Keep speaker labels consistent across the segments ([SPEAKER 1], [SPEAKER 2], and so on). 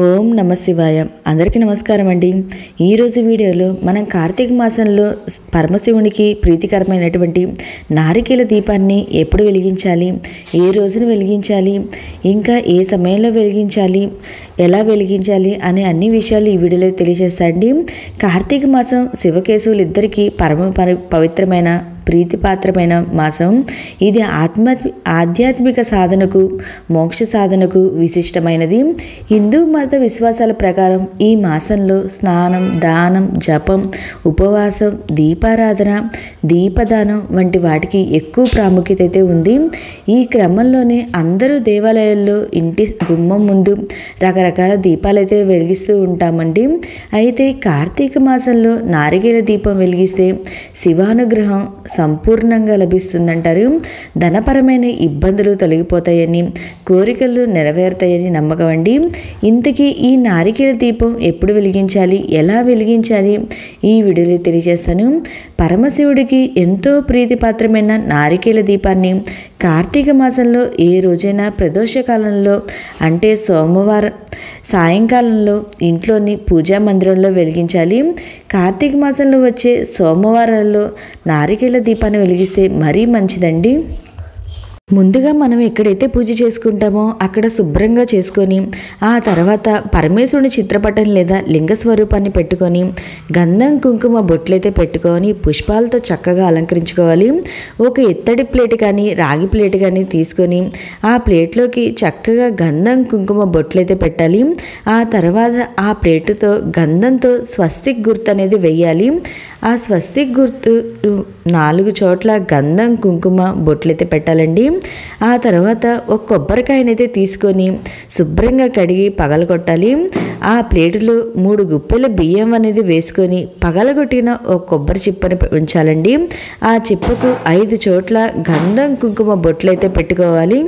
[SPEAKER 1] ఓం నమ శివాయ. అందరికీ నమస్కారం అండి. ఈరోజు వీడియోలో మనం కార్తీక మాసంలో పరమశివునికి ప్రీతికరమైనటువంటి నారికేల దీపాన్ని ఎప్పుడు వెలిగించాలి, ఏ రోజున వెలిగించాలి, ఇంకా ఏ సమయంలో వెలిగించాలి, ఎలా వెలిగించాలి అనే అన్ని విషయాలు ఈ వీడియోలో తెలియజేస్తాండి. కార్తీక మాసం శివకేశవులు ఇద్దరికీ పవిత్రమైన ప్రీతిపాత్రమైన మాసం. ఇది ఆధ్యాత్మిక సాధనకు, మోక్ష సాధనకు విశిష్టమైనది. హిందూ మత విశ్వాసాల ప్రకారం ఈ మాసంలో స్నానం, దానం, జపం, ఉపవాసం, దీపారాధన, దీపదానం వంటి వాటికి ఎక్కువ ప్రాముఖ్యత అయితే ఉంది. ఈ క్రమంలోనే అందరూ దేవాలయాల్లో ఇంటి గుమ్మం ముందు రకరకాల దీపాలు అయితే వెలిగిస్తూ ఉంటామండి. అయితే కార్తీక మాసంలో నారికేల దీపం వెలిగిస్తే శివానుగ్రహం సంపూర్ణంగా లభిస్తుందంటారు. ధనపరమైన ఇబ్బందులు తొలగిపోతాయని, కోరికలు నెరవేరుతాయని నమ్మకం అండి. ఇంతకీ ఈ నారికేల దీపం ఎప్పుడు వెలిగించాలి, ఎలా వెలిగించాలి ఈ వీడియోలో తెలియజేస్తాను. పరమశివుడికి ఎంతో ప్రీతిపాత్రమైన నారికేల దీపాన్ని కార్తీక మాసంలో ఏ రోజైనా ప్రదోషకాలంలో అంటే సోమవారం సాయంకాలంలో ఇంట్లోని పూజా మందిరంలో వెలిగించాలి. కార్తీక మాసంలో వచ్చే సోమవారాల్లో నారికేల దీపాన్ని వెలిగిస్తే మరీ మంచిదండి. ముందుగా మనం ఎక్కడైతే పూజ చేసుకుంటామో అక్కడ శుభ్రంగా చేసుకొని ఆ తర్వాత పరమేశ్వరుని చిత్రపటం లేదా లింగ స్వరూపాన్ని పెట్టుకొని గంధం కుంకుమ బొట్లయితే పెట్టుకొని పుష్పాలతో చక్కగా అలంకరించుకోవాలి. ఒక ఇత్తడి ప్లేట్ కానీ రాగి ప్లేట్ కానీ తీసుకొని ఆ ప్లేట్లోకి చక్కగా గంధం కుంకుమ బొట్లయితే పెట్టాలి. ఆ తర్వాత ఆ ప్లేటుతో గంధంతో స్వస్తిక్ గుర్తు అనేది వెయ్యాలి. ఆ స్వస్తిక్ గుర్తు 4 చోట్ల గంధం కుంకుమ బొట్లయితే పెట్టాలండి. ఆ తర్వాత ఒక కొబ్బరికాయనైతే తీసుకొని శుభ్రంగా కడిగి పగలగొట్టాలి. ఆ ప్లేటులో 3 గుప్పెల బియ్యం అనేది వేసుకొని పగలగొట్టిన ఒక కొబ్బరి చిప్పని ఉంచాలండి. ఆ చిప్పకు 5 చోట్ల గంధం కుంకుమ బొట్లయితే పెట్టుకోవాలి.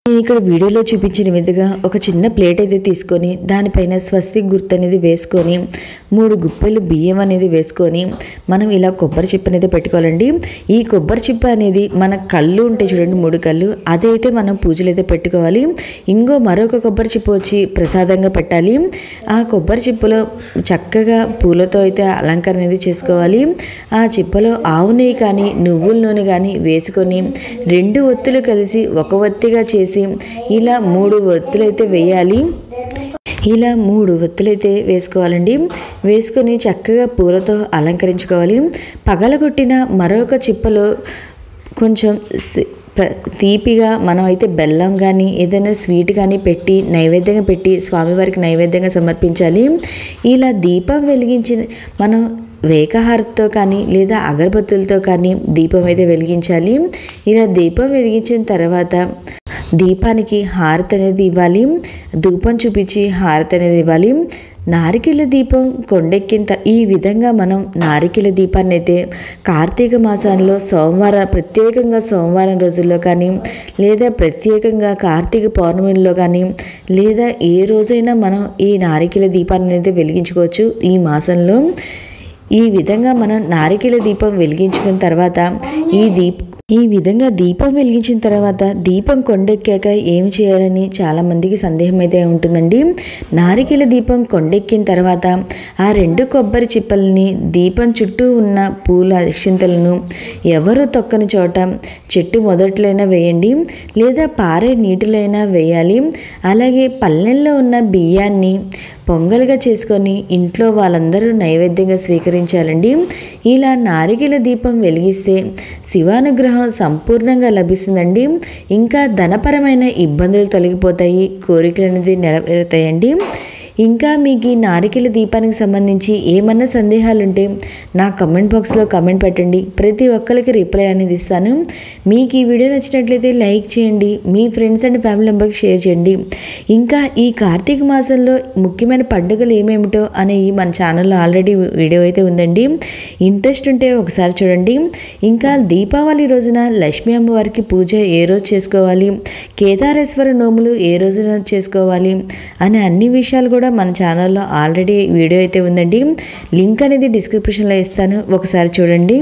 [SPEAKER 1] నేను ఇక్కడ వీడియోలో చూపించిన విధంగా ఒక చిన్న ప్లేట్ అయితే తీసుకొని దానిపైన స్వస్తిక్ గుర్తు అనేది వేసుకొని 3 గుప్పెలు బియ్యం అనేది వేసుకొని మనం ఇలా కొబ్బరి చిప్ప అనేది పెట్టుకోవాలండి. ఈ కొబ్బరి చిప్ప అనేది మన కళ్ళు ఉంటే చూడండి, 3 కళ్ళు, అదైతే మనం పూజలు అయితే పెట్టుకోవాలి. మరొక కొబ్బరి చిప్ప వచ్చి ప్రసాదంగా పెట్టాలి. ఆ కొబ్బరి చిప్పలో చక్కగా పూలతో అయితే అలంకరణ అనేది చేసుకోవాలి. ఆ చిప్పలో ఆవు నెయ్యి కానీ నువ్వుల నూనె కానీ వేసుకొని 2 ఒత్తులు కలిసి ఒక ఒత్తిగా చేసి ఇలా 3 ఒత్తులైతే వేయాలి. ఇలా 3 ఒత్తులైతే వేసుకోవాలండి. వేసుకొని చక్కగా పూలతో అలంకరించుకోవాలి. పగలగొట్టిన మరొక చిప్పలో కొంచెం తీపిగా మనం అయితే బెల్లం కానీ ఏదైనా స్వీట్ కానీ పెట్టి నైవేద్యంగా పెట్టి స్వామివారికి నైవేద్యంగా సమర్పించాలి. ఇలా దీపం వెలిగించిన మనం వేకహారతితో కానీ లేదా అగరబత్తులతో కానీ దీపం అయితే వెలిగించాలి. ఇలా దీపం వెలిగించిన తర్వాత దీపానికి హారతి అనేది ఇవ్వాలి. ధూపం చూపించి హారతి అనేది ఇవ్వాలి. నారికేల దీపం కొండెక్కిన ఈ విధంగా మనం నారికేల దీపాన్ని అయితే కార్తీక మాసంలో ప్రత్యేకంగా సోమవారం రోజుల్లో కానీ లేదా ప్రత్యేకంగా కార్తీక పౌర్ణమిలో కానీ లేదా ఏ రోజైనా మనం ఈ నారికేల దీపాన్ని అయితే వెలిగించుకోవచ్చు. ఈ విధంగా మనం నారికేల దీపం వెలిగించుకున్న తర్వాత ఈ విధంగా దీపం వెలిగించిన తర్వాత దీపం కొండెక్కాక ఏమి చేయాలని చాలామందికి సందేహం అయితే ఉంటుందండి. నారికేల దీపం కొండెక్కిన తర్వాత ఆ 2 కొబ్బరి చిప్పల్ని దీపం చుట్టూ ఉన్న పూల అక్షింతలను ఎవరు తొక్కని చోట చెట్టు మొదట్లైనా వేయండి లేదా పారే నీటిలో వేయాలి. అలాగే పల్లెల్లో ఉన్న బియ్యాన్ని పొంగల్గా చేసుకొని ఇంట్లో వాళ్ళందరూ నైవేద్యంగా స్వీకరించాలండి. ఇలా నారికేల దీపం వెలిగిస్తే శివానుగ్రహం సంపూర్ణంగా లభిస్తుందండి. ఇంకా ధనపరమైన ఇబ్బందులు తొలగిపోతాయి, కోరికలు అనేది నెరవేరుతాయండి. ఇంకా మీకు ఈ నారికేల దీపానికి సంబంధించి ఏమన్నా సందేహాలు ఉంటే నా కమెంట్ బాక్స్లో కమెంట్ పెట్టండి. ప్రతి ఒక్కరికి రిప్లై అనేది ఇస్తాను. మీకు ఈ వీడియో నచ్చినట్లయితే లైక్ చేయండి, మీ ఫ్రెండ్స్ అండ్ ఫ్యామిలీ మెంబర్కి షేర్ చేయండి. ఇంకా ఈ కార్తీక మాసంలో ముఖ్యమైన పండుగలు ఏమేమిటో అనే మన ఛానల్లో ఆల్రెడీ వీడియో అయితే ఉందండి. ఇంట్రెస్ట్ ఉంటే ఒకసారి చూడండి. ఇంకా దీపావళి రోజున లక్ష్మీ అమ్మవారికి పూజ ఏ రోజు చేసుకోవాలి, కేదారేశ్వర నోములు ఏ రోజున చేసుకోవాలి అనే అన్ని విషయాలు కూడా మన ఛానల్లో ఆల్రెడీ వీడియో అయితే ఉందండి. లింక్ అనేది డిస్క్రిప్షన్లో ఇస్తాను, ఒకసారి చూడండి.